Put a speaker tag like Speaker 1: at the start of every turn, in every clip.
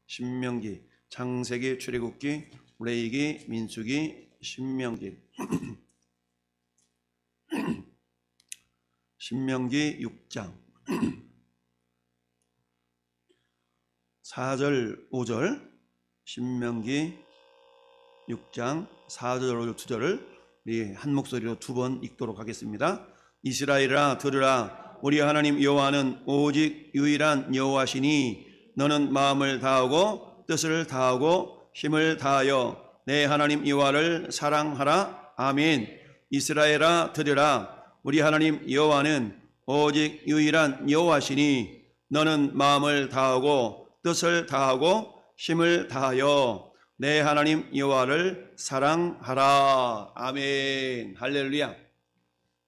Speaker 1: 신명기, 창세기, 출애굽기, 레위기, 민수기, 신명기. 신명기 6장 4절 5절, 신명기 6장 4절 5절 2절을 우리 한 목소리로 두 번 읽도록 하겠습니다. 이스라엘아 들으라. 우리 하나님 여호와는 오직 유일한 여호와시니 너는 마음을 다하고 뜻을 다하고 힘을 다하여 내 하나님 여호와를 사랑하라. 아멘. 이스라엘아 들으라. 우리 하나님 여호와는 오직 유일한 여호와시니 너는 마음을 다하고 뜻을 다하고 힘을 다하여 내 하나님 여호와를 사랑하라. 아멘. 할렐루야.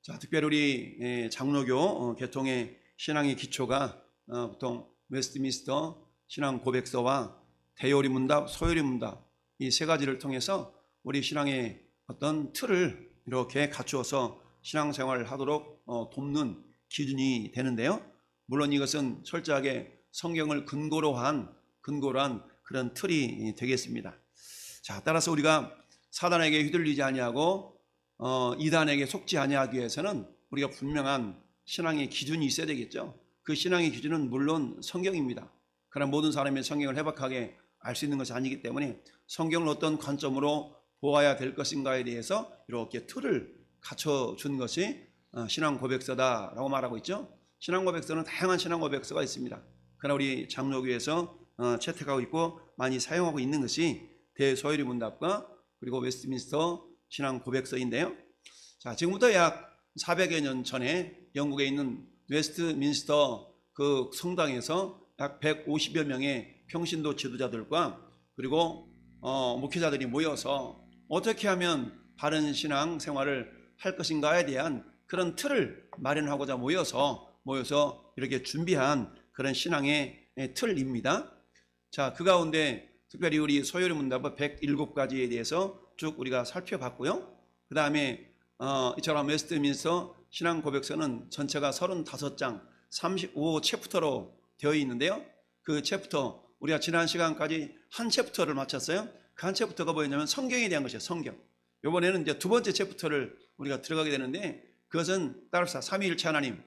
Speaker 1: 자, 특별히 우리 장로교 개통의 신앙의 기초가 보통 웨스트민스터 신앙 고백서와 대요리 문답, 소요리 문답 이 세 가지를 통해서 우리 신앙의 어떤 틀을 이렇게 갖추어서 신앙생활을 하도록 돕는 기준이 되는데요. 물론 이것은 철저하게 성경을 근거로 한 그런 틀이 되겠습니다. 자, 따라서 우리가 사단에게 휘둘리지 아니하고 이단에게 속지 아니하기 위해서는 우리가 분명한 신앙의 기준이 있어야 되겠죠. 그 신앙의 기준은 물론 성경입니다. 그러나 모든 사람이 성경을 해박하게 알 수 있는 것이 아니기 때문에 성경을 어떤 관점으로 보아야 될 것인가에 대해서 이렇게 틀을 갖춰준 것이 신앙 고백서다라고 말하고 있죠. 신앙 고백서는 다양한 신앙 고백서가 있습니다. 그러나 우리 장로교에서 채택하고 있고 많이 사용하고 있는 것이 대소요리 문답과 그리고 웨스트민스터 신앙 고백서인데요. 자, 지금부터 약 400여 년 전에 영국에 있는 웨스트민스터 그 성당에서 약 150여 명의 평신도 지도자들과 그리고 목회자들이 모여서 어떻게 하면 바른 신앙 생활을 할 것인가에 대한 그런 틀을 마련하고자 모여서 이렇게 준비한 그런 신앙의 틀입니다. 자, 그 가운데 특별히 우리 소요리 문답은 107가지에 대해서 쭉 우리가 살펴봤고요. 그 다음에 이처럼 웨스트민스터 신앙 고백서는 전체가 35장 35 챕터로 되어 있는데요. 그 챕터 우리가 지난 시간까지 한 챕터를 마쳤어요. 그 한 챕터가 뭐였냐면 성경에 대한 것이에요. 성경. 이번에는 이제 두 번째 챕터를 우리가 들어가게 되는데 그것은 따라서 삼위일체 하나님.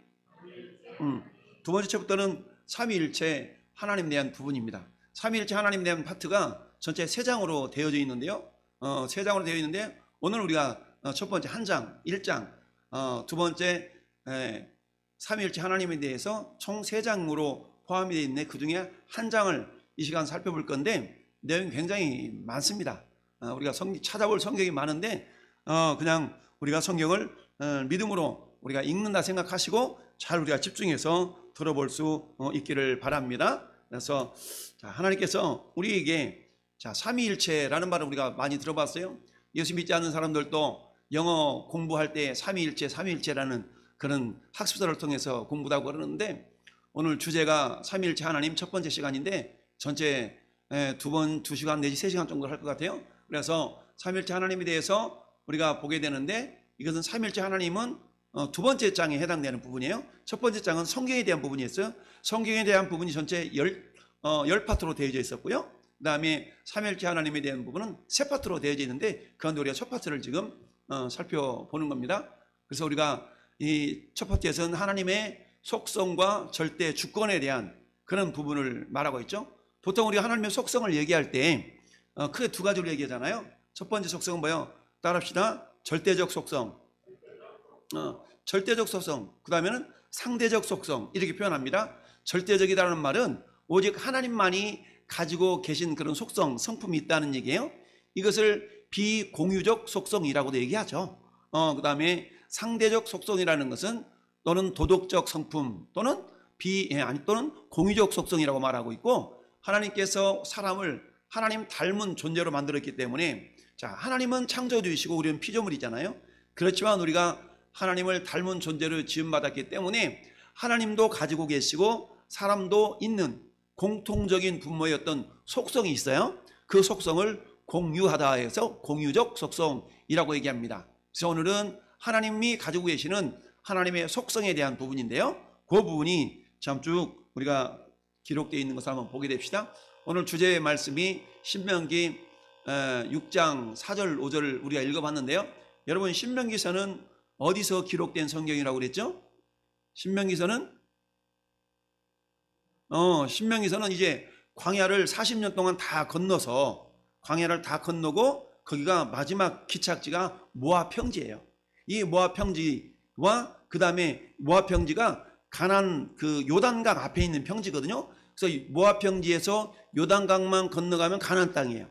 Speaker 1: 두 번째 챕터는 삼위일체 하나님에 대한 부분입니다. 삼위일체 하나님에 대한 파트가 전체 3장으로 되어져 있는데요. 3장으로 되어 있는데 오늘 우리가 첫 번째 한 장, 1장, 두 번째 삼위일체 하나님에 대해서 총 3장으로 포함이 되어 있는데 그 중에 한 장을 이 시간 살펴볼 건데 내용이 굉장히 많습니다. 우리가 찾아볼 성경이 많은데 그냥 우리가 성경을 믿음으로 우리가 읽는다 생각하시고 잘 우리가 집중해서 들어볼 수 있기를 바랍니다. 그래서 자, 하나님께서 우리에게 자, 삼위일체라는 말을 우리가 많이 들어봤어요. 예수 믿지 않는 사람들도 영어 공부할 때 삼위일체라는 그런 학습서를 통해서 공부도 하고 그러는데 오늘 주제가 삼위일체 하나님 첫 번째 시간인데 전체 2시간 내지 3시간 정도 할 것 같아요. 그래서 삼위일체 하나님에 대해서 우리가 보게 되는데 이것은 삼위일체 하나님은 두 번째 장에 해당되는 부분이에요. 첫 번째 장은 성경에 대한 부분이었어요. 성경에 대한 부분이 전체 10파트로 되어져 있었고요. 그 다음에 삼위일체 하나님에 대한 부분은 3파트로 되어져 있는데 그 가운데 우리가 첫 파트를 지금 살펴보는 겁니다. 그래서 우리가 이 첫 파트에서는 하나님의 속성과 절대 주권에 대한 그런 부분을 말하고 있죠. 보통 우리가 하나님의 속성을 얘기할 때 크게 두 가지로 얘기하잖아요. 첫 번째 속성은 뭐예요? 따라합시다. 절대적 속성. 절대적 속성. 그 다음에는 상대적 속성. 이렇게 표현합니다. 절대적이라는 말은 오직 하나님만이 가지고 계신 그런 속성, 성품이 있다는 얘기예요. 이것을 비공유적 속성이라고도 얘기하죠. 그 다음에 상대적 속성이라는 것은 또는 도덕적 성품 또는 또는 공유적 속성이라고 말하고 있고 하나님께서 사람을 하나님 닮은 존재로 만들었기 때문에 자, 하나님은 창조주이시고 우리는 피조물이잖아요. 그렇지만 우리가 하나님을 닮은 존재로 지음받았기 때문에 하나님도 가지고 계시고 사람도 있는 공통적인 분모의 어떤 속성이 있어요. 그 속성을 공유하다 해서 공유적 속성이라고 얘기합니다. 그래서 오늘은 하나님이 가지고 계시는 하나님의 속성에 대한 부분인데요. 그 부분이 참 쭉 우리가 기록되어 있는 것을 한번 보게 됩시다. 오늘 주제의 말씀이 신명기 6장 4절 5절을 우리가 읽어봤는데요. 여러분, 신명기서는 어디서 기록된 성경이라고 그랬죠? 신명기서는 이제 광야를 40년 동안 다 건너서, 광야를 다 건너고 거기가 마지막 기착지가 모압 평지예요. 이 모압 평지와 그 다음에 모압 평지가 가나안 그 요단강 앞에 있는 평지거든요. 그래서 모압 평지에서 요단강만 건너가면 가나안 땅이에요.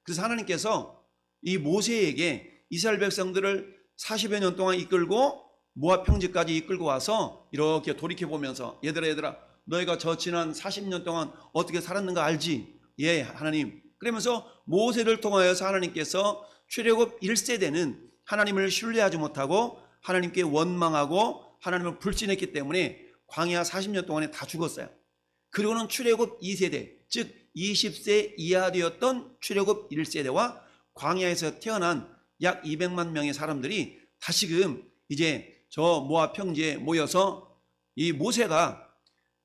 Speaker 1: 그래서 하나님께서 이 모세에게 이스라엘 백성들을 40여 년 동안 이끌고 모압 평지까지 이끌고 와서 이렇게 돌이켜보면서 얘들아 너희가 저 지난 40년 동안 어떻게 살았는가 알지? 예, 하나님. 그러면서 모세를 통하여서 하나님께서 출애굽 1세대는 하나님을 신뢰하지 못하고 하나님께 원망하고 하나님을 불신했기 때문에 광야 40년 동안에 다 죽었어요. 그리고는 출애굽 2세대, 즉 20세 이하 되었던 출애굽 1세대와 광야에서 태어난 약 200만 명의 사람들이 다시금 이제 저 모압 평지에 모여서 이 모세가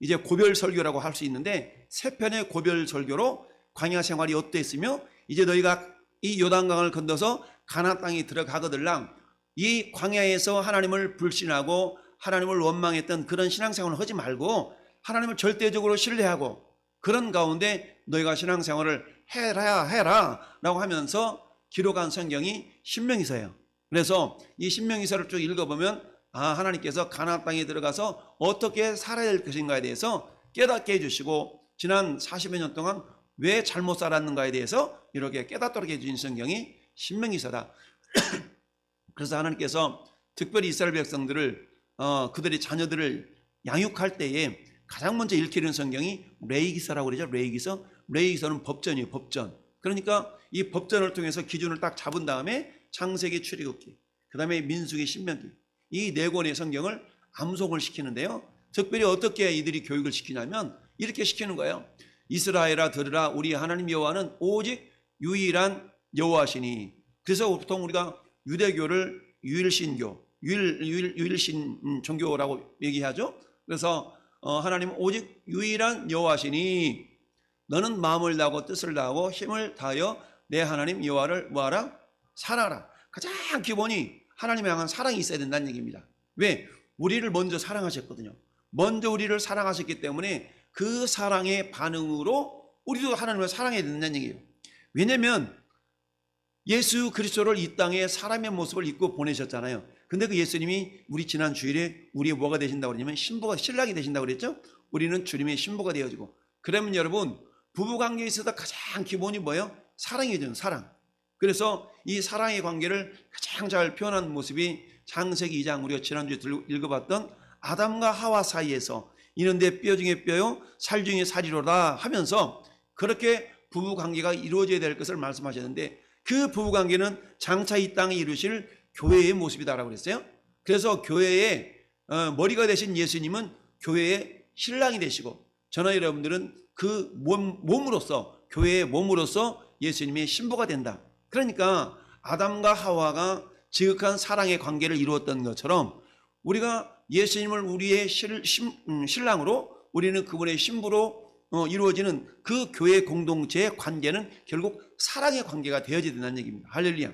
Speaker 1: 이제 고별 설교라고 할 수 있는데 세 편의 고별 설교로 광야 생활이 어땠으며 이제 너희가 이 요단강을 건너서 가나안 땅에 들어가거들랑 이 광야에서 하나님을 불신하고 하나님을 원망했던 그런 신앙생활을 하지 말고 하나님을 절대적으로 신뢰하고 그런 가운데 너희가 신앙생활을 해라 라고 하면서 기록한 성경이 신명기서예요. 그래서 이 신명기서를 쭉 읽어보면 하나님께서 가나안 땅에 들어가서 어떻게 살아야 될 것인가에 대해서 깨닫게 해주시고 지난 40여 년 동안 왜 잘못 살았는가에 대해서 이렇게 깨닫도록 해주신 성경이 신명기서다. 그래서 하나님께서 특별히 이스라엘 백성들을 그들의 자녀들을 양육할 때에 가장 먼저 읽히는 성경이 레위기서라고 그러죠. 레위기서는 법전이에요. 법전. 그러니까 이 법전을 통해서 기준을 딱 잡은 다음에 창세기, 출애굽기, 그 다음에 민수기, 신명기 이 네 권의 성경을 암송을 시키는데요. 특별히 어떻게 이들이 교육을 시키냐면 이렇게 시키는 거예요. 이스라엘아 들으라, 우리 하나님 여호와는 오직 유일한 여호와시니. 그래서 보통 우리가 유대교를 유일신교, 유일신 종교라고 얘기하죠. 그래서 하나님은 오직 유일한 여호와시니 너는 마음을 다하고 뜻을 다하고 힘을 다하여 내 하나님 여호와를 뭐하라? 사랑하라. 가장 기본이 하나님을 향한 사랑이 있어야 된다는 얘기입니다. 왜? 우리를 먼저 사랑하셨거든요. 먼저 우리를 사랑하셨기 때문에 그 사랑의 반응으로 우리도 하나님을 사랑해야 된다는 얘기예요. 왜냐하면 예수 그리스도를 이 땅에 사람의 모습을 입고 보내셨잖아요. 근데 그 예수님이 우리 지난 주일에 우리의 뭐가 되신다고 그러냐면 신랑이 되신다고 그랬죠. 우리는 주님의 신부가 되어지고. 그러면 여러분, 부부관계에 있어서 가장 기본이 뭐예요? 사랑이죠. 사랑. 그래서 이 사랑의 관계를 가장 잘 표현한 모습이 창세기 2장 우리가 지난주에 읽어봤던 아담과 하와 사이에서 이는 내 뼈 중에 뼈요 살 중에 살이로다 하면서 그렇게 부부관계가 이루어져야 될 것을 말씀하셨는데 그 부부관계는 장차 이 땅에 이루실 교회의 모습이다라고 그랬어요. 그래서 교회의 머리가 되신 예수님은 교회의 신랑이 되시고 저나 여러분들은 그 몸으로서 교회의 몸으로서 예수님의 신부가 된다. 그러니까 아담과 하와가 지극한 사랑의 관계를 이루었던 것처럼 우리가 예수님을 우리의 신랑으로 우리는 그분의 신부로 이루어지는 그 교회 공동체의 관계는 결국 사랑의 관계가 되어져야 된다는 얘기입니다. 할렐루야.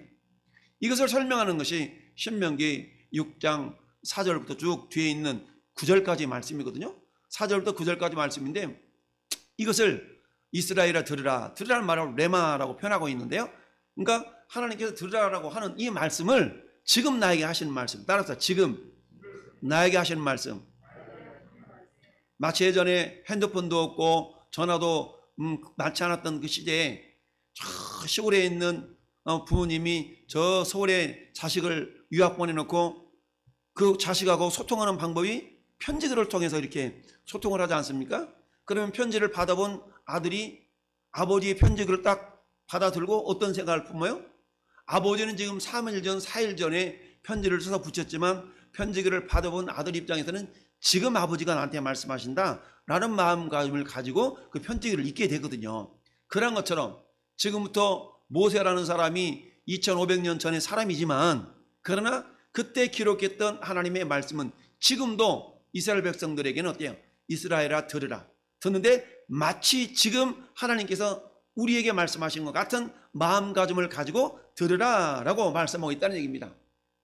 Speaker 1: 이것을 설명하는 것이 신명기 6장 4절부터 쭉 뒤에 있는 9절까지 말씀이거든요. 4절부터 9절까지 말씀인데 이것을 이스라엘아 들으라, 들으라는 말을 레마라고 표현하고 있는데요. 그러니까 하나님께서 들으라고 하는 이 말씀을 지금 나에게 하시는 말씀, 따라서 지금 나에게 하시는 말씀. 마치 예전에 핸드폰도 없고 전화도 많지 않았던 그 시대에 저 시골에 있는 부모님이 저 서울에 자식을 유학 보내놓고 그 자식하고 소통하는 방법이 편지들을 통해서 이렇게 소통을 하지 않습니까? 그러면 편지를 받아본 아들이 아버지의 편지글을 딱 받아들고 어떤 생각을 품어요? 아버지는 지금 3일 전, 4일 전에 편지를 써서 붙였지만 편지글을 받아본 아들 입장에서는 지금 아버지가 나한테 말씀하신다 라는 마음가짐을 가지고 그 편지글을 읽게 되거든요. 그런 것처럼 지금부터 모세라는 사람이 2500년 전의 사람이지만 그러나 그때 기록했던 하나님의 말씀은 지금도 이스라엘 백성들에게는 어때요? 이스라엘아 들으라. 듣는데 마치 지금 하나님께서 우리에게 말씀하신 것 같은 마음가짐을 가지고 들으라 라고 말씀하고 있다는 얘기입니다.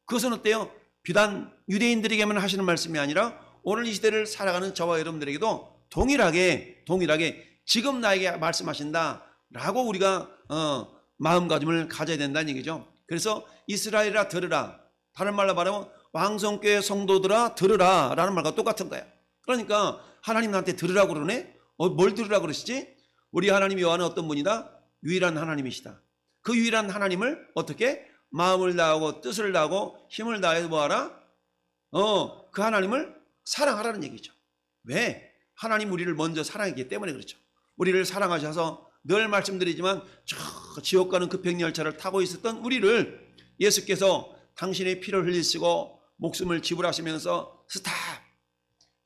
Speaker 1: 그것은 어때요? 비단 유대인들에게만 하시는 말씀이 아니라 오늘 이 시대를 살아가는 저와 여러분들에게도 동일하게 지금 나에게 말씀하신다 라고 우리가 마음가짐을 가져야 된다는 얘기죠. 그래서 이스라엘아 들으라, 다른 말로 말하면 왕성교회 성도들아 들으라 라는 말과 똑같은 거야. 그러니까 하나님 나한테 들으라고 그러네? 뭘 들으라고 그러시지? 우리 하나님 여호와는 어떤 분이다? 유일한 하나님이시다. 그 유일한 하나님을 어떻게? 마음을 다하고 뜻을 다하고 힘을 다해서 뭐하라? 그 하나님을 사랑하라는 얘기죠. 왜? 하나님 우리를 먼저 사랑했기 때문에 그렇죠. 우리를 사랑하셔서 늘 말씀드리지만 저 지옥 가는 급행열차를 타고 있었던 우리를 예수께서 당신의 피를 흘리시고 목숨을 지불하시면서 스탑!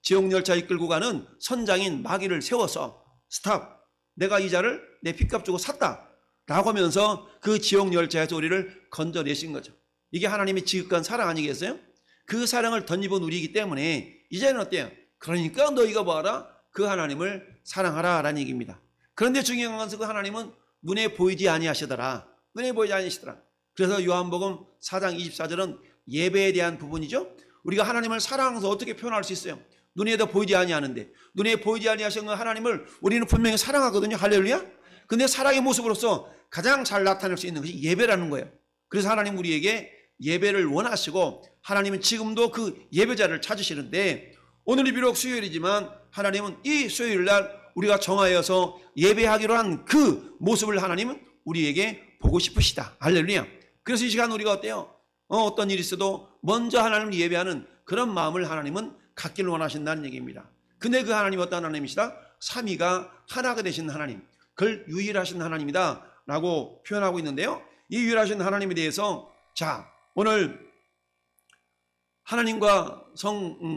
Speaker 1: 지옥열차 이끌고 가는 선장인 마귀를 세워서 스탑! 내가 이 자를 내 핏값 주고 샀다! 라고 하면서 그 지옥열차에서 우리를 건져내신 거죠. 이게 하나님의 지극한 사랑 아니겠어요? 그 사랑을 덧입은 우리이기 때문에 이제는 어때요? 그러니까 너희가 뭐하라? 그 하나님을 사랑하라 라는 얘기입니다. 그런데 중요한 것은 그 하나님은 눈에 보이지 아니하시더라. 눈에 보이지 아니하시더라. 그래서 요한복음 4장 24절은 예배에 대한 부분이죠. 우리가 하나님을 사랑해서 어떻게 표현할 수 있어요? 눈에도 보이지 아니하는데 눈에 보이지 아니하시는 하나님을 우리는 분명히 사랑하거든요. 할렐루야. 근데 사랑의 모습으로서 가장 잘 나타낼 수 있는 것이 예배라는 거예요. 그래서 하나님 우리에게 예배를 원하시고 하나님은 지금도 그 예배자를 찾으시는데 오늘이 비록 수요일이지만 하나님은 이 수요일날 우리가 정하여서 예배하기로 한 그 모습을 하나님은 우리에게 보고 싶으시다. 할렐루야. 그래서 이 시간 우리가 어때요? 어떤 일이 있어도 먼저 하나님을 예배하는 그런 마음을 하나님은 갖기를 원하신다는 얘기입니다. 근데 그 하나님이 어떤 하나님이시다? 삼위가 하나가 되신 하나님, 그걸 유일하신 하나님이다 라고 표현하고 있는데요. 이 유일하신 하나님에 대해서 자 오늘 하나님과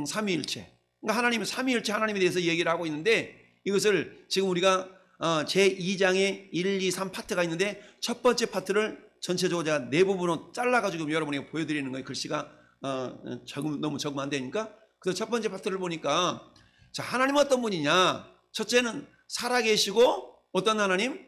Speaker 1: 삼위일체, 그러니까 하나님의 삼위일체 하나님에 대해서 얘기를 하고 있는데 이것을 지금 우리가 제2장에 1, 2, 3 파트가 있는데 첫 번째 파트를 전체적으로 제가 네 부분으로 잘라가지고 여러분에게 보여드리는 거예요. 글씨가 너무 적으면 안 되니까. 그래서 첫 번째 파트를 보니까 자 하나님은 어떤 분이냐? 첫째는 살아계시고 어떤 하나님?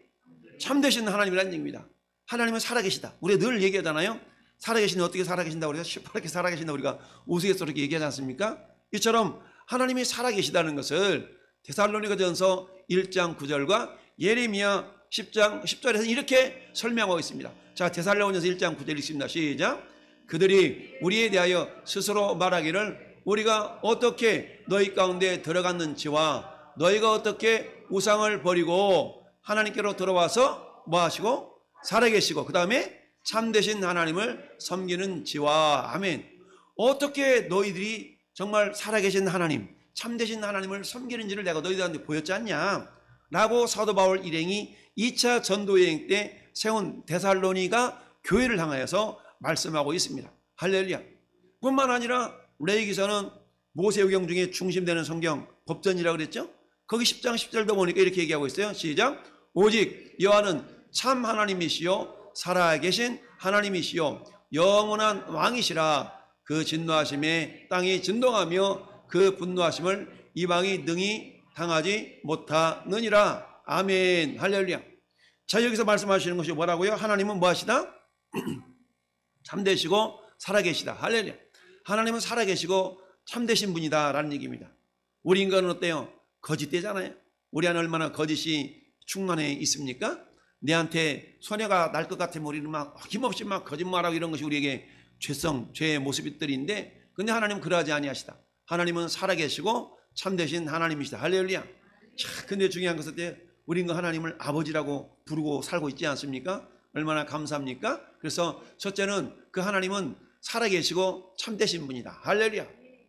Speaker 1: 참되신 하나님이라는 얘기입니다. 하나님은 살아계시다. 우리가 늘 얘기하잖아요. 살아계시니 어떻게 살아계신다 우리가 시퍼렇게 살아계신다 우리가 우스갯소리로 얘기하지 않습니까? 이처럼 하나님이 살아계시다는 것을 데살로니가전서 1장 9절과 예레미야 10장 10절에서 이렇게 설명하고 있습니다. 자 데살로니가전서 1장 9절 읽습니다. 시작. 그들이 우리에 대하여 스스로 말하기를 우리가 어떻게 너희 가운데 들어갔는지와 너희가 어떻게 우상을 버리고 하나님께로 들어와서 뭐 하시고 살아계시고 그 다음에 참되신 하나님을 섬기는지와 아멘. 어떻게 너희들이 정말 살아계신 하나님 참되신 하나님을 섬기는지를 내가 너희들한테 보였지 않냐 라고 사도 바울 일행이 2차 전도여행 때 세운 데살로니가 교회를 향하여서 말씀하고 있습니다. 할렐루야. 뿐만 아니라 레위기서는 모세오경 중에 중심되는 성경 법전이라고 그랬죠. 거기 10장 10절도 보니까 이렇게 얘기하고 있어요. 시작. 오직 여호와는 참 하나님이시요 살아계신 하나님이시요 영원한 왕이시라. 그 진노하심에 땅이 진동하며 그 분노하심을 이방이 능히 당하지 못하느니라. 아멘. 할렐루야. 자 여기서 말씀하시는 것이 뭐라고요? 하나님은 뭐 하시다? 참되시고 살아계시다. 할렐루야. 하나님은 살아계시고 참되신 분이다 라는 얘기입니다. 우리 인간은 어때요? 거짓되잖아요. 우리 안에 얼마나 거짓이 충만해 있습니까? 내한테 소녀가 날 것 같으면 우리는 막 힘없이 막 거짓말하고 이런 것이 우리에게 죄의 모습들인데 근데 하나님은 그러하지 아니하시다. 하나님은 살아계시고 참되신 하나님이시다. 할렐루야. 자, 근데 중요한 것은 우리 인간 하나님을 아버지라고 부르고 살고 있지 않습니까? 얼마나 감사합니까? 그래서 첫째는 그 하나님은 살아계시고 참되신 분이다. 할렐루야.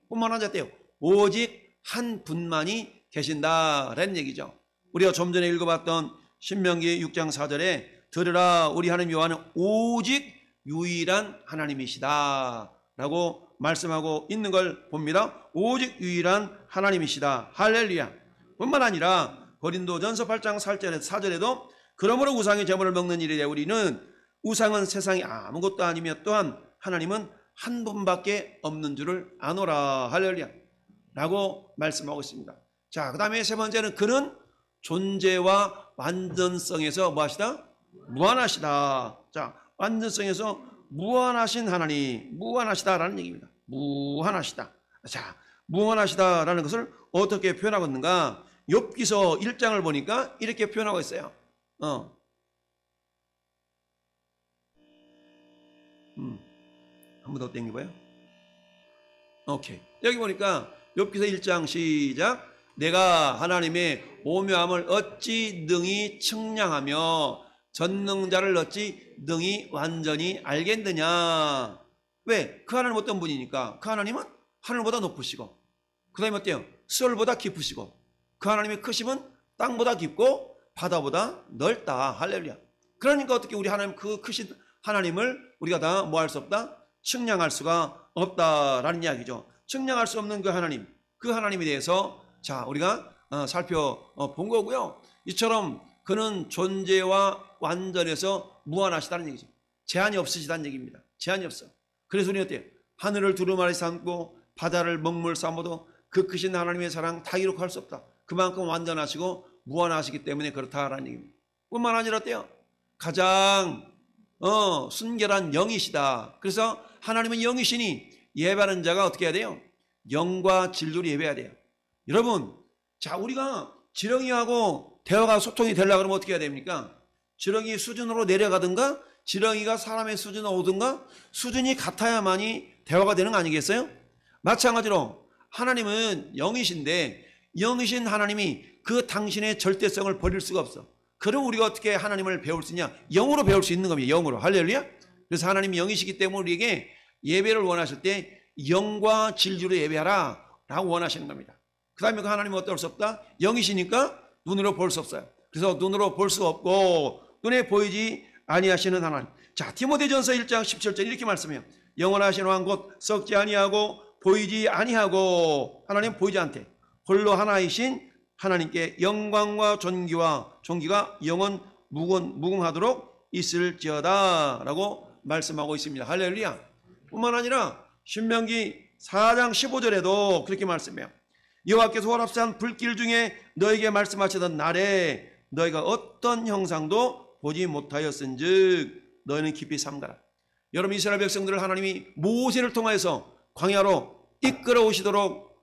Speaker 1: 뿐만 아니라 오직 한 분만이 계신다라는 얘기죠. 우리가 좀 전에 읽어봤던 신명기 6장 4절에 들으라 우리 하나님 여호와는 오직 유일한 하나님이시다 라고 말씀하고 있는 걸 봅니다. 오직 유일한 하나님이시다. 할렐루야. 뿐만 아니라 고린도전서 8장 4절에도 그러므로 우상의 제물을 먹는 일에 대해 우리는 우상은 세상에 아무것도 아니며 또한 하나님은 한 분밖에 없는 줄을 아노라. 할렐루야 라고 말씀하고 있습니다. 자, 그 다음에 세 번째는 그는 존재와 완전성에서 무엇이다? 무한하시다. 자, 완전성에서 무한하신 하나님, 무한하시다라는 얘기입니다. 무한하시다. 자, 무한하시다라는 것을 어떻게 표현하고 있는가? 욥기서 1장을 보니까 이렇게 표현하고 있어요. 한 번 더 땡겨봐요. 오케이. 여기 보니까 욥기서 1장 시작. 내가 하나님의 오묘함을 어찌 능히 측량하며 전능자를 어찌 능히 완전히 알겠느냐. 왜? 그 하나님 어떤 분이니까? 그 하나님은 하늘보다 높으시고, 그 다음에 어때요? 수월보다 깊으시고, 그 하나님의 크심은 땅보다 깊고 바다보다 넓다. 할렐루야. 그러니까 어떻게 우리 하나님, 그 크신 하나님을 우리가 다 뭐 할 수 없다? 측량할 수가 없다라는 이야기죠. 측량할 수 없는 그 하나님에 대해서 자, 우리가 살펴본 거고요. 이처럼 그는 존재와 완전해서 무한하시다는 얘기죠. 제한이 없으시다는 얘기입니다. 제한이 없어. 그래서 우리는 어때요? 하늘을 두루마리 삼고 바다를 먹물 삼아도 그 크신 하나님의 사랑 다 기록할 수 없다. 그만큼 완전하시고 무한하시기 때문에 그렇다라는 얘기입니다. 뿐만 아니라 어때요? 가장 순결한 영이시다. 그래서 하나님은 영이시니 예배하는 자가 어떻게 해야 돼요? 영과 진리로 예배해야 돼요. 여러분, 자, 우리가 지렁이하고 대화가 소통이 되려고 그러면 어떻게 해야 됩니까? 지렁이 수준으로 내려가든가 지렁이가 사람의 수준으로 오든가 수준이 같아야만이 대화가 되는 거 아니겠어요? 마찬가지로 하나님은 영이신데 영이신 하나님이 그 당신의 절대성을 버릴 수가 없어. 그럼 우리가 어떻게 하나님을 배울 수 있냐? 영으로 배울 수 있는 겁니다. 영으로. 할렐루야. 그래서 하나님이 영이시기 때문에 우리에게 예배를 원하실 때 영과 진리로 예배하라 라고 원하시는 겁니다. 그 다음에 그 하나님은 어떨 수 없다? 영이시니까 눈으로 볼 수 없어요. 그래서 눈으로 볼 수 없고 눈에 보이지 아니하시는 하나님. 자, 디모데전서 1장 17절 이렇게 말씀해요. 영원하신 왕 곧 썩지 아니하고 보이지 아니하고, 하나님 보이지 않대. 홀로 하나이신 하나님께 영광과 존귀가 영원 무궁하도록 있을지어다 라고 말씀하고 있습니다. 할렐루야. 뿐만 아니라 신명기 4장 15절에도 그렇게 말씀해요. 여호와께서 호랍산 불길 중에 너에게 말씀하시던 날에 너희가 어떤 형상도 보지 못하였은즉 너희는 깊이 삼가라. 여러분, 이스라엘 백성들을 하나님이 모세를 통하여서 광야로 이끌어 오시도록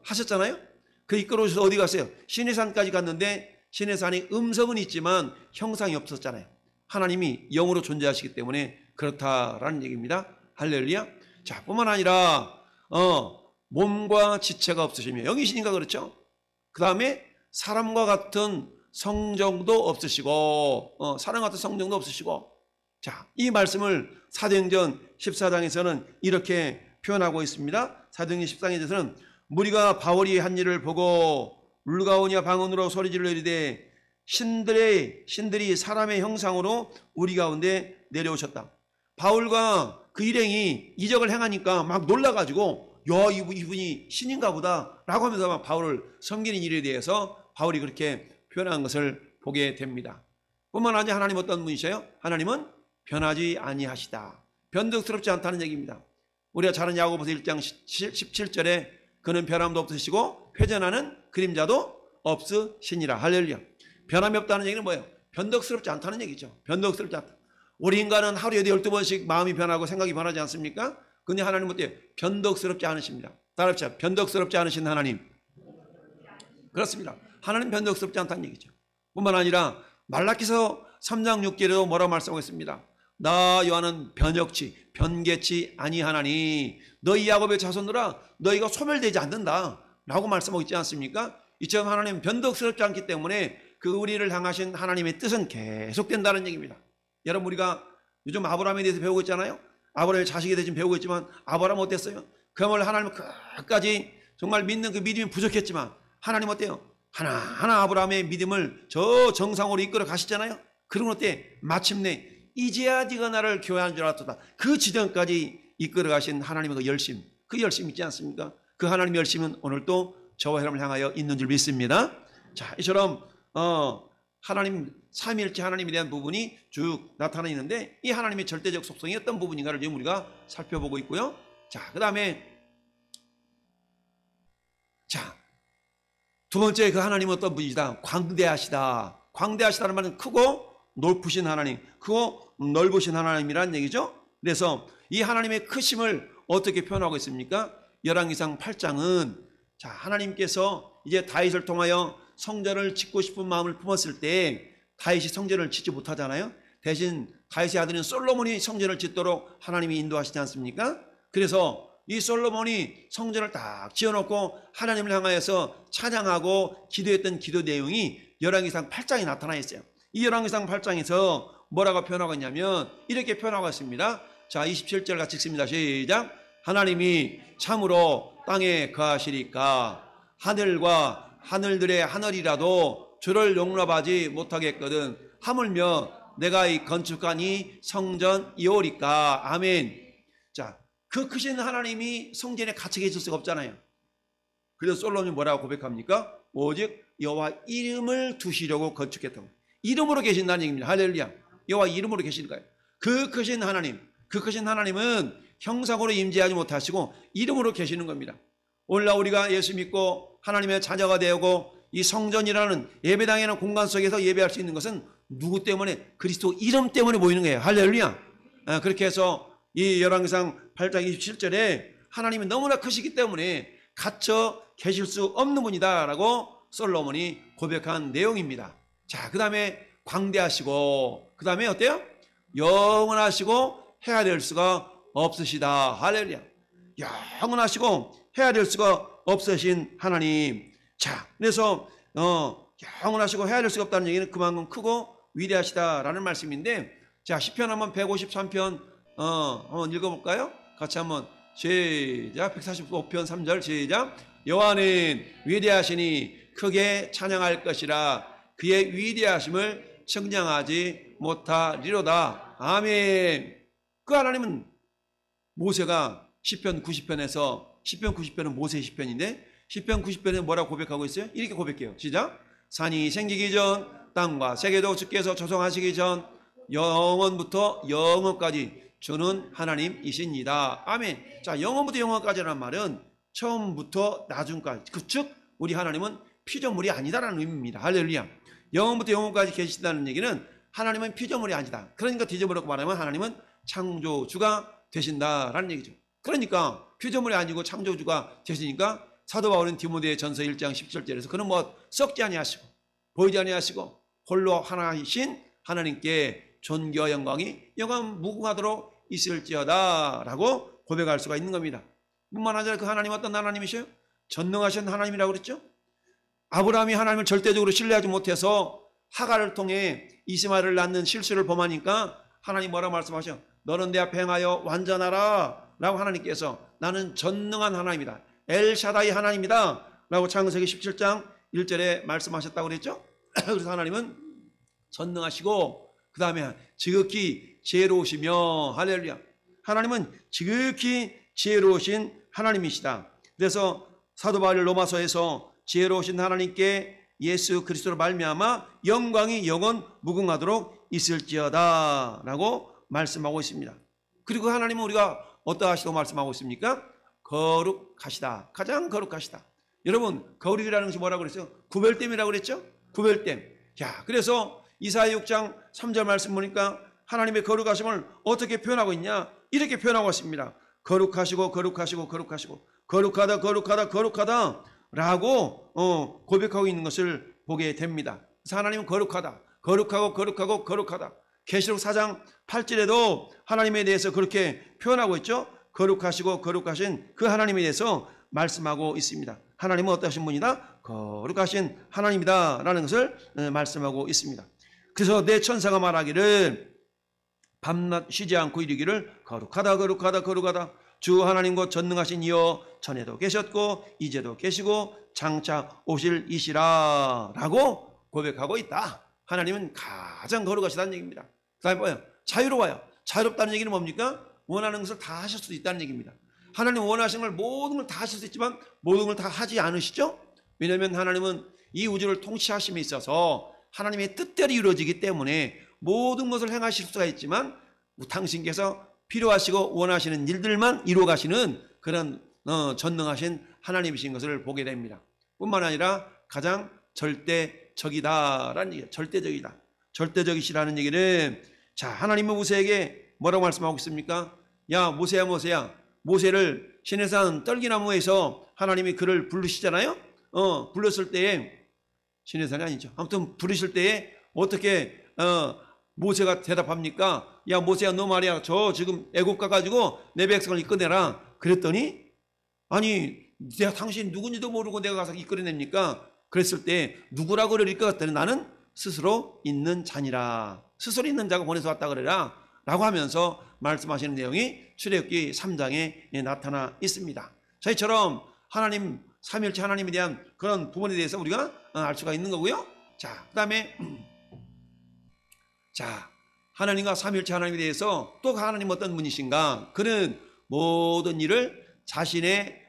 Speaker 1: 하셨잖아요. 그 이끌어 오셔서 어디 갔어요? 시내산까지 갔는데 시내산이 음성은 있지만 형상이 없었잖아요. 하나님이 영으로 존재하시기 때문에 그렇다라는 얘기입니다. 할렐루야. 자, 뿐만 아니라 몸과 지체가 없으시며 영이시니까 그렇죠. 그 다음에 사람과 같은 성정도 없으시고 사람 같은 성정도 없으시고, 자, 이 말씀을 사도행전 14장에서는 이렇게 표현하고 있습니다. 사도행전 14장에서는 무리가 바울이 한 일을 보고 울가오니아 방언으로 소리질러 이르되 신들이 사람의 형상으로 우리 가운데 내려오셨다. 바울과 그 일행이 이적을 행하니까 막 놀라가지고 야, 이분이 신인가 보다 라고 하면서 막 바울을 섬기는 일에 대해서 바울이 그렇게 표현한 것을 보게 됩니다. 뿐만 아니라 하나님 어떤 분이셔요? 하나님은 변하지 아니하시다. 변덕스럽지 않다는 얘기입니다. 우리가 잘 아는 야고보서 1장 17절에 그는 변함도 없으시고 회전하는 그림자도 없으시니라. 할렐루야. 변함이 없다는 얘기는 뭐예요? 변덕스럽지 않다는 얘기죠. 변덕스럽지 않다. 우리 인간은 하루에도 12번씩 마음이 변하고 생각이 변하지 않습니까? 근데 하나님은 어때요? 변덕스럽지 않으십니다. 따라합시다. 변덕스럽지 않으신 하나님. 그렇습니다. 하나님 변덕스럽지 않다는 얘기죠. 뿐만 아니라 말라기서 3장 6절에도 뭐라고 말씀하고 있습니다. 나 요한은 변개치 아니하나니 너희 야곱의 자손들아 너희가 소멸되지 않는다 라고 말씀하고 있지 않습니까? 이처럼 하나님 변덕스럽지 않기 때문에 그 우리를 향하신 하나님의 뜻은 계속된다는 얘기입니다. 여러분, 우리가 요즘 아브라함에 대해서 배우고 있잖아요. 아브라함의 자식에 대해서 배우고 있지만 아브라함은 어땠어요? 그야말로 하나님을 끝까지 정말 믿는 그 믿음이 부족했지만 하나님 어때요? 하나하나 아브라함의 믿음을 저 정상으로 이끌어 가시잖아요. 그러면 어때? 마침내 이제야 네가 나를 교회한 줄 알았다. 그 지점까지 이끌어 가신 하나님의 그 열심 있지 않습니까? 그 하나님의 열심은 오늘도 저와 여러분을 향하여 있는 줄 믿습니다. 자, 이처럼 하나님 삼위일체 하나님에 대한 부분이 쭉 나타나 있는데 이 하나님의 절대적 속성이 어떤 부분인가를 지금 우리가 살펴보고 있고요. 자, 그 다음에 자, 두 번째 그 하나님은 어떤 분이시다? 광대하시다. 광대하시다는 말은 크고 높으신 하나님, 크고 넓으신 하나님이라는 얘기죠. 그래서 이 하나님의 크심을 어떻게 표현하고 있습니까? 열왕기상 8장은 자, 하나님께서 이제 다윗을 통하여 성전을 짓고 싶은 마음을 품었을 때 다윗이 성전을 짓지 못하잖아요. 대신 다윗의 아들인 솔로몬이 성전을 짓도록 하나님이 인도하시지 않습니까? 그래서 이 솔로몬이 성전을 딱 지어놓고 하나님을 향하여서 찬양하고 기도했던 기도 내용이 열왕기상 8장에 나타나 있어요. 이 열왕기상 8장에서 뭐라고 표현하고 있냐면 이렇게 표현하고 있습니다. 자, 27절 같이 읽습니다. 시작. 하나님이 참으로 땅에 거하시리까 하늘과 하늘들의 하늘이라도 주를 용납하지 못하겠거든 하물며 내가 이 건축한 이 성전이오리까. 아멘. 자, 그 크신 하나님이 성전에 갇혀 계실 수가 없잖아요. 그래서 솔로몬이 뭐라고 고백합니까? 오직 여호와 이름을 두시려고 건축했다고. 이름으로 계신다는 얘기입니다. 할렐루야. 여호와 이름으로 계시는 거예요. 그 크신 하나님, 그 크신 하나님은 형상으로 임재하지 못하시고 이름으로 계시는 겁니다. 오늘날 우리가 예수 믿고 하나님의 자녀가 되고 이 성전이라는 예배당이라는 공간 속에서 예배할 수 있는 것은 누구 때문에? 그리스도 이름 때문에 모이는 거예요. 할렐루야. 그렇게 해서 이 열왕기상 8장 27절에 하나님이 너무나 크시기 때문에 갇혀 계실 수 없는 분이다 라고 솔로몬이 고백한 내용입니다. 자, 그 다음에 광대하시고 그 다음에 어때요? 영원하시고 헤아릴 수가 없으시다. 할렐루야. 영원하시고 헤아릴 수가 없으신 하나님. 자, 그래서 영원하시고 헤아릴 수가 없다는 얘기는 그만큼 크고 위대하시다라는 말씀인데, 자, 시편 한번 153편 한번 읽어볼까요? 같이 한번 시작. 145편 3절 시작. 여호와는 위대하시니 크게 찬양할 것이라 그의 위대하심을 청량하지 못하리로다. 아멘. 그 하나님은 모세가 시편 90편에서 시편 90편은 모세의 시편인데 시편 90편에 뭐라고 고백하고 있어요? 이렇게 고백해요. 시작. 산이 생기기 전 땅과 세계도 주께서 조성하시기 전 영원부터 영원까지 주는 하나님이십니다. 아멘. 자, 영원부터 영원까지라는 말은 처음부터 나중까지, 즉 우리 하나님은 피조물이 아니다라는 의미입니다. 할렐루야. 영원부터 영원까지 계시다는 얘기는 하나님은 피조물이 아니다. 그러니까 뒤집어놓고 말하면 하나님은 창조주가 되신다라는 얘기죠. 그러니까 피조물이 아니고 창조주가 되시니까 사도 바울은 디모데 전서 1장 17절에서 그는 뭐 썩지 아니하시고 보이지 아니하시고 홀로 하나이신 하나님께 존귀와 영광이 영원 무궁하도록 있을지어다 라고 고백할 수가 있는 겁니다. 뿐만 아니라 그 하나님 어떤 하나님이셔요? 전능하신 하나님이라고 그랬죠. 아브라함이 하나님을 절대적으로 신뢰하지 못해서 하갈을 통해 이스마엘을 낳는 실수를 범하니까 하나님 뭐라고 말씀하셔? 너는 내 앞에 행하여 완전하라 라고 하나님께서 나는 전능한 하나님이다, 엘샤다이 하나님이다 라고 창세기 17장 1절에 말씀하셨다고 그랬죠. 그래서 하나님은 전능하시고 그 다음에 지극히 지혜로우시며, 할렐루야, 하나님은 지극히 지혜로우신 하나님이시다. 그래서 사도 바울 로마서에서 지혜로우신 하나님께 예수 그리스도로 말미암아 영광이 영원 무궁하도록 있을지어다 라고 말씀하고 있습니다. 그리고 하나님은 우리가 어떠하시다고 말씀하고 있습니까? 거룩하시다. 가장 거룩하시다. 여러분, 거룩이라는 것이 뭐라고 그랬어요? 구별됨이라고 그랬죠? 구별됨. 자, 그래서 이사야 6장 3절 말씀 보니까 하나님의 거룩하심을 어떻게 표현하고 있냐? 이렇게 표현하고 있습니다. 거룩하시고 거룩하시고 거룩하시고 거룩하다 거룩하다 거룩하다 라고 고백하고 있는 것을 보게 됩니다. 그래서 하나님은 거룩하다, 거룩하고 거룩하고 거룩하다. 계시록 4장 8절에도 하나님에 대해서 그렇게 표현하고 있죠. 거룩하시고 거룩하신 그 하나님에 대해서 말씀하고 있습니다. 하나님은 어떠신 분이다? 거룩하신 하나님이다 라는 것을 말씀하고 있습니다. 그래서 내 천사가 말하기를 밤낮 쉬지 않고 이르기를 거룩하다 거룩하다 거룩하다 주 하나님 곧 전능하신 이여 전에도 계셨고 이제도 계시고 장차 오실 이시라 라고 고백하고 있다. 하나님은 가장 거룩하시다는 얘기입니다. 그 다음에 뭐예요? 자유로워요. 자유롭다는 얘기는 뭡니까? 원하는 것을 다 하실 수 있다는 얘기입니다. 하나님 원하시는 걸 모든 걸 다 하실 수 있지만 모든 걸 다 하지 않으시죠? 왜냐하면 하나님은 이 우주를 통치하심에 있어서 하나님의 뜻대로 이루어지기 때문에 모든 것을 행하실 수가 있지만 당신께서 필요하시고 원하시는 일들만 이루어가시는 그런 전능하신 하나님이신 것을 보게 됩니다. 뿐만 아니라 가장 절대적이다라는 얘기예요. 절대적이다. 절대적이시라는 얘기는, 자, 하나님은 모세에게 뭐라고 말씀하고 있습니까? 야, 모세야, 모세야. 모세를 시내산 떨기나무에서 하나님이 그를 부르시잖아요. 불렀을 때에, 시내산이 아니죠. 아무튼 부르실 때에 어떻게 모세가 대답합니까? 야, 모세야, 너 말이야, 저 지금 애굽 가가지고 내 백성을 이끌어내라. 그랬더니, 아니, 내가 당신 누군지도 모르고 내가 가서 이끌어냅니까? 그랬을 때 누구라고 그럴 것 같더니 나는 스스로 있는 자니라. 스스로 있는 자가 보내서 왔다 그래라 라고 하면서 말씀하시는 내용이 출애굽기 3장에 나타나 있습니다. 저희처럼 하나님, 삼위일체 하나님에 대한 그런 부분에 대해서 우리가 알 수가 있는 거고요. 자, 그 다음에 자, 하나님과 삼위일체 하나님에 대해서 또 하나님 어떤 분이신가? 그는 모든 일을 자신의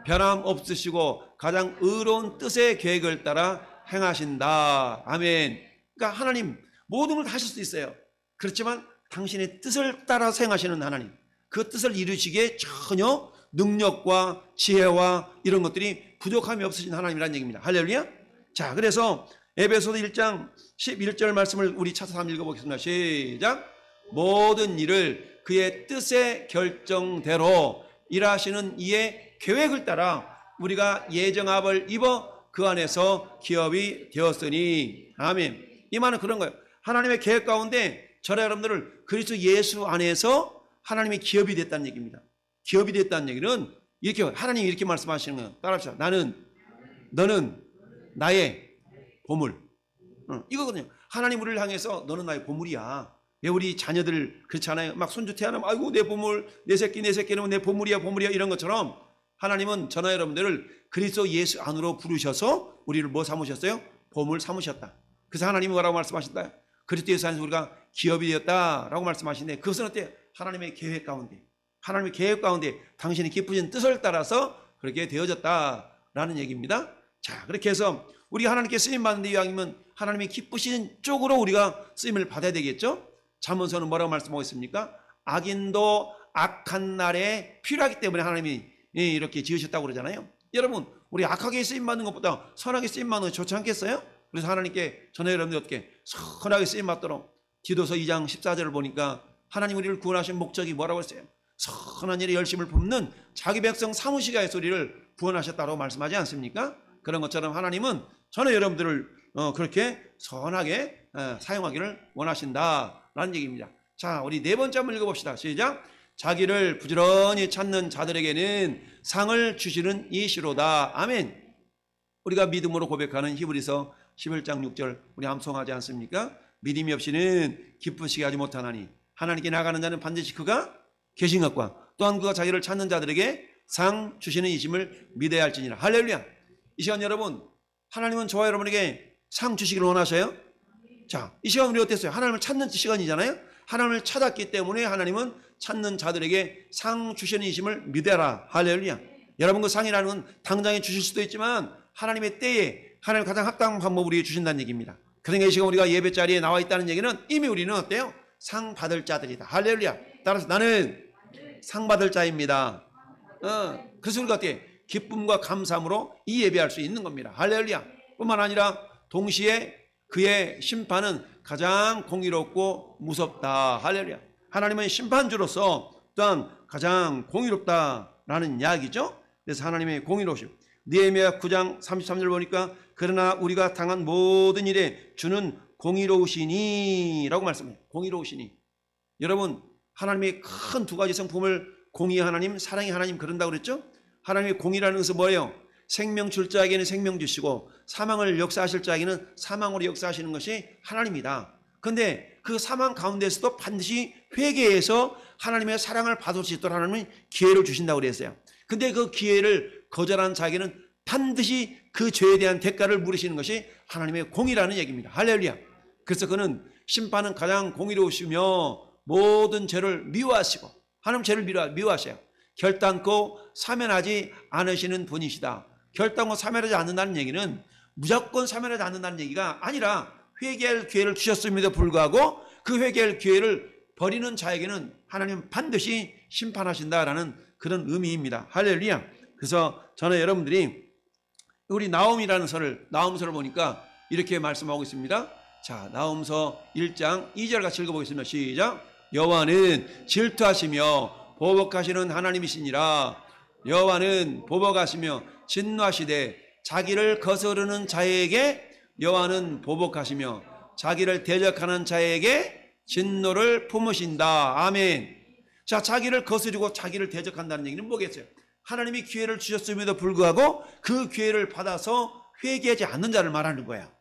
Speaker 1: 변함 없으시고 가장 의로운 뜻의 계획을 따라 행하신다. 아멘. 그러니까 하나님 모든 걸 다 하실 수 있어요. 그렇지만 당신의 뜻을 따라서 행하시는 하나님, 그 뜻을 이루시기에 전혀 능력과 지혜와 이런 것들이 부족함이 없으신 하나님이라는 얘기입니다. 할렐루야. 자, 그래서 에베소서 1장 11절 말씀을 우리 차서 한번 읽어보겠습니다. 시작. 모든 일을 그의 뜻의 결정대로 일하시는 이의 계획을 따라 우리가 예정합을 입어 그 안에서 기업이 되었으니. 아멘. 이 말은 그런 거예요. 하나님의 계획 가운데 저와 여러분들을 그리스도 예수 안에서 하나님의 기업이 됐다는 얘기입니다. 기업이 됐다는 얘기는 이렇게, 하나님이 이렇게 말씀하시는 거예요. 따라합시다. 너는 나의 보물. 이거거든요. 하나님 우리를 향해서 너는 나의 보물이야. 왜 우리 자녀들 그렇지 않아요? 막 손주 태어나면 아이고 내 보물, 내 새끼는 내 보물이야 이런 것처럼 하나님은 저나 여러분들을 그리스도 예수 안으로 부르셔서 우리를 뭐 삼으셨어요? 보물 삼으셨다. 그래서 하나님이 뭐라고 말씀하신다? 그리스도 예수 안에서 우리가 기업이 되었다라고 말씀하시는데, 그것은 어때요? 하나님의 계획 가운데 당신의 깊으신 뜻을 따라서 그렇게 되어졌다라는 얘기입니다. 자, 그렇게 해서 우리가 하나님께 쓰임 받는 이왕이면 하나님의 기쁘신 쪽으로 우리가 쓰임을 받아야 되겠죠. 잠언서는 뭐라고 말씀하고 있습니까? 악인도 악한 날에 필요하기 때문에 하나님이 이렇게 지으셨다고 그러잖아요. 여러분, 우리 악하게 쓰임 받는 것보다 선하게 쓰임 받는 거 좋지 않겠어요? 그래서 하나님께 저는 여러분들 어떻게 선하게 쓰임 받도록, 디도서 2장 14절을 보니까 하나님 우리를 구원하신 목적이 뭐라고 했어요? 선한 일에 열심을 품는 자기 백성 삼으시게 해서 우리를 구원하셨다고 말씀하지 않습니까? 그런 것처럼 하나님은 저는 여러분들을 그렇게 선하게 사용하기를 원하신다라는 얘기입니다. 자, 우리 네 번째 한번 읽어봅시다. 시작. 자기를 부지런히 찾는 자들에게는 상을 주시는 이시로다. 아멘. 우리가 믿음으로 고백하는 히브리서 11장 6절 우리 암송하지 않습니까? 믿음이 없이는 기쁘시게 하지 못하나니 하나님께 나가는 자는 반드시 그가 계신 것과 또한 그가 자기를 찾는 자들에게 상 주시는 이심을 믿어야 할지니라. 할렐루야. 이 시간 여러분, 하나님은 저와 여러분에게 상 주시기를 원하셔요. 자, 이 시간 우리 어땠어요? 하나님을 찾는 시간이잖아요. 하나님을 찾았기 때문에 하나님은 찾는 자들에게 상 주시는 이심을 믿어라. 할렐루야. 여러분, 그 상이라는 건 당장에 주실 수도 있지만 하나님의 때에 하나님 가장 합당한 방법으로 우리에게 주신다는 얘기입니다. 그러니까 이 시간 우리가 예배 자리에 나와 있다는 얘기는 이미 우리는 어때요? 상 받을 자들이다. 할렐루야. 따라서 나는 상 받을 자입니다. 그래서 우리가 어때요? 기쁨과 감사함으로 이 예배할 수 있는 겁니다. 할렐루야. 뿐만 아니라 동시에 그의 심판은 가장 공의롭고 무섭다. 할렐루야. 하나님은 심판주로서 또한 가장 공의롭다라는 이야기죠. 그래서 하나님의 공의로우심. 느헤미야 9장 33절 보니까 그러나 우리가 당한 모든 일에 주는 공의로우시니 라고 말씀해요. 공의로우시니. 여러분, 하나님의 큰 두 가지 성품을 공의 하나님, 사랑의 하나님 그런다고 그랬죠? 하나님의 공의라는 것은 뭐예요? 생명 줄 자에게는 생명 주시고 사망을 역사하실 자에게는 사망으로 역사하시는 것이 하나님이다. 그런데 그 사망 가운데서도 반드시 회개해서 하나님의 사랑을 받을 수 있도록 하나님은 기회를 주신다고 그랬어요. 근데 그 기회를 거절한 자에게는 반드시 그 죄에 대한 대가를 물으시는 것이 하나님의 공의라는 얘기입니다. 할렐루야. 그래서 그는 심판은 가장 공의로우시며 모든 죄를 미워하시고, 하나님 죄를 미워하셔요. 결단코 사면하지 않으시는 분이시다. 결단코 사면하지 않는다는 얘기는 무조건 사면하지 않는다는 얘기가 아니라 회개할 기회를 주셨음에도 불구하고 그 회개할 기회를 버리는 자에게는 하나님은 반드시 심판하신다라는 그런 의미입니다. 할렐루야. 그래서 저는 여러분들이 우리 나홈서를 보니까 이렇게 말씀하고 있습니다. 자, 나홈서 1장 2절 같이 읽어보겠습니다. 시작. 여호와는 질투하시며 보복하시는 하나님이시니라. 여호와는 보복하시며 진노하시되 자기를 거스르는 자에게 여호와는 보복하시며 자기를 대적하는 자에게 진노를 품으신다. 아멘. 자, 자기를 거스르고 자기를 대적한다는 얘기는 뭐겠어요? 하나님이 기회를 주셨음에도 불구하고 그 기회를 받아서 회개하지 않는 자를 말하는 거야.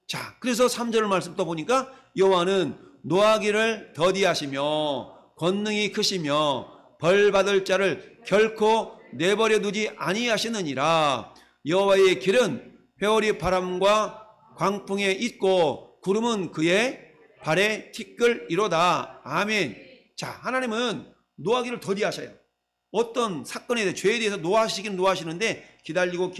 Speaker 1: 자, 그래서 3절 말씀 또 보니까 여호와는 노하기를 더디하시며 권능이 크시며 벌 받을 자를 결코 내버려 두지 아니하시느니라. 여호와의 길은 회오리 바람과 광풍에 있고 구름은 그의 발에 티끌이로다. 아멘. 자, 하나님은 노하기를 더디하셔요. 어떤 사건에 대해 죄에 대해서 노하시긴 노하시는데 기다리고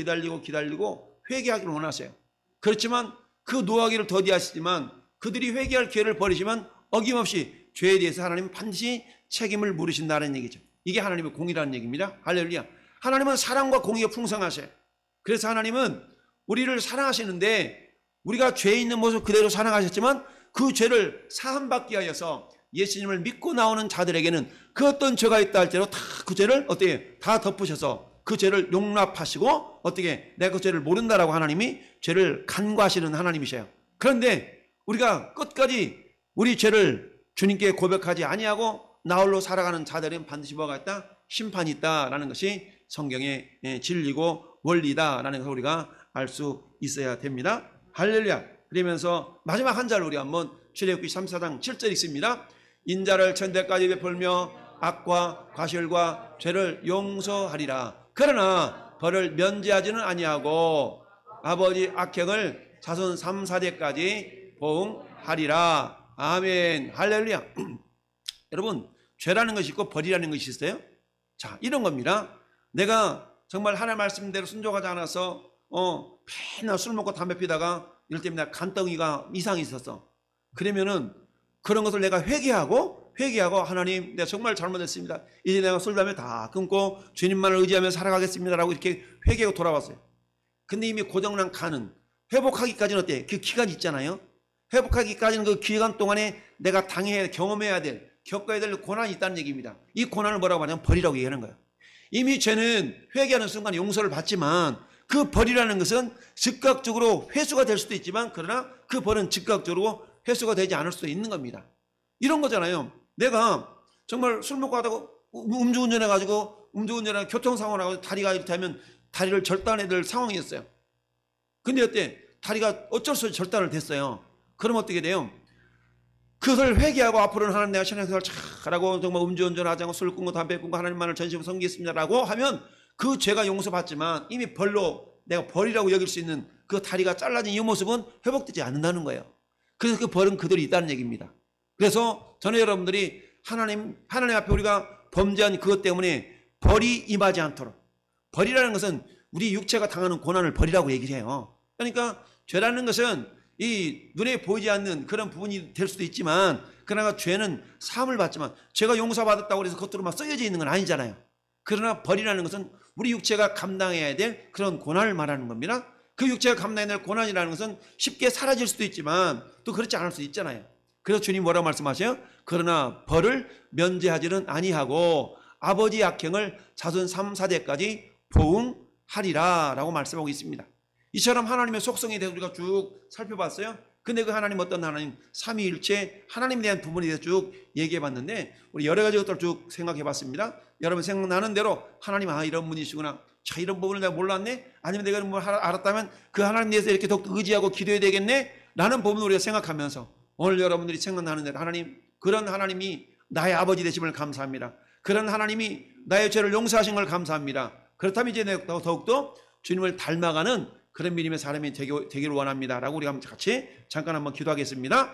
Speaker 1: 회개하기를 원하세요. 그렇지만 그 노하기를 더디하시지만 그들이 회개할 기회를 버리시면 어김없이 죄에 대해서 하나님은 반드시 책임을 물으신다는 얘기죠. 이게 하나님의 공의라는 얘기입니다. 할렐루야. 하나님은 사랑과 공의가 풍성하셔요. 그래서 하나님은 우리를 사랑하시는데 우리가 죄 있는 모습 그대로 사랑하셨지만 그 죄를 사함받기 위하여서 예수님을 믿고 나오는 자들에게는 그 어떤 죄가 있다 할지라도 다 그 죄를 어떻게 다 덮으셔서 그 죄를 용납하시고 어떻게 내가 그 죄를 모른다라고 하나님이 죄를 간과하시는 하나님이셔요. 그런데 우리가 끝까지 우리 죄를 주님께 고백하지 아니하고 나홀로 살아가는 자들은 반드시 뭐가 있다? 심판이 있다라는 것이 성경의 진리고 원리다라는 것을 우리가 알 수 있어야 됩니다. 할렐루야. 그러면서 마지막 한 자를 우리 한번 출애굽기 3, 4장 7절 있습니다. 인자를 천대까지 베풀며 악과 과실과 죄를 용서하리라. 그러나 벌을 면제하지는 아니하고 아버지 악행을 자손 3, 4대까지 보응하리라. 아멘. 할렐루야. 여러분, 죄라는 것이 있고 벌이라는 것이 있어요. 자, 이런 겁니다. 내가 정말 하나님 말씀대로 순종하지 않아서 맨날 술 먹고 담배 피다가 이럴 때 내가 간덩이가 이상이 있었어. 그러면은 그런 것을 내가 회개하고 하나님 내가 정말 잘못했습니다. 이제 내가 술 담배 다 끊고 주님만을 의지하며 살아가겠습니다라고 이렇게 회개하고 돌아왔어요. 근데 이미 고장난 간은 회복하기까지는 어때? 그 기간이 있잖아요. 회복하기까지는 그 기간 동안에 내가 경험해야 될, 겪어야 될 고난이 있다는 얘기입니다. 이 고난을 뭐라고 하냐면 벌이라고 얘기하는 거예요. 이미 죄는 회개하는 순간 용서를 받지만 그 벌이라는 것은 즉각적으로 회수가 될 수도 있지만 그러나 그 벌은 즉각적으로 회수가 되지 않을 수도 있는 겁니다. 이런 거잖아요. 내가 정말 술 먹고 하다가 음주운전해가지고 교통사고 나가지고 다리가 이렇게 하면 다리를 절단해야 될 상황이었어요. 근데 어때? 다리가 어쩔 수 없이 절단을 됐어요. 그럼 어떻게 돼요? 그것을 회개하고 앞으로는 하나님 내가 신앙생활 잘하고 정말 음주운전하지 않고 술 끊고 담배 끊고 하나님만을 전심으로 섬기겠습니다라고 하면 그 죄가 용서받지만 이미 벌로 내가 벌이라고 여길 수 있는 그 다리가 잘라진 이 모습은 회복되지 않는다는 거예요. 그래서 그 벌은 그대로 있다는 얘기입니다. 그래서 저는 여러분들이 하나님 앞에 우리가 범죄한 그것 때문에 벌이 임하지 않도록, 벌이라는 것은 우리 육체가 당하는 고난을 벌이라고 얘기를 해요. 그러니까 죄라는 것은 이 눈에 보이지 않는 그런 부분이 될 수도 있지만 그러나 죄는 사함을 받지만 죄가 용서받았다고 해서 겉으로 막 써여져 있는 건 아니잖아요. 그러나 벌이라는 것은 우리 육체가 감당해야 될 그런 고난을 말하는 겁니다. 그 육체가 감당해야 될 고난이라는 것은 쉽게 사라질 수도 있지만 또 그렇지 않을 수도 있잖아요. 그래서 주님 뭐라고 말씀하세요? 그러나 벌을 면제하지는 아니하고 아버지 악행을 자손 3, 4대까지 보응하리라 라고 말씀하고 있습니다. 이처럼 하나님의 속성에 대해서 우리가 쭉 살펴봤어요. 근데 그 하나님 어떤 하나님? 삼위일체 하나님에 대한 부분에 대해서 쭉 얘기해 봤는데 우리 여러 가지 것들을 쭉 생각해 봤습니다. 여러분 생각나는 대로 하나님 이런 분이시구나. 자, 이런 부분을 내가 몰랐네? 아니면 내가 뭘 알았다면 그 하나님 대해서 이렇게 더 의지하고 기도해야 되겠네? 라는 부분을 우리가 생각하면서 오늘 여러분들이 생각나는 대로 하나님, 그런 하나님이 나의 아버지 되심을 감사합니다. 그런 하나님이 나의 죄를 용서하신 걸 감사합니다. 그렇다면 이제 내가 더욱더 주님을 닮아가는 그런 믿음의 사람이 되기를 원합니다. 라고 우리가 같이 잠깐 한번 기도하겠습니다.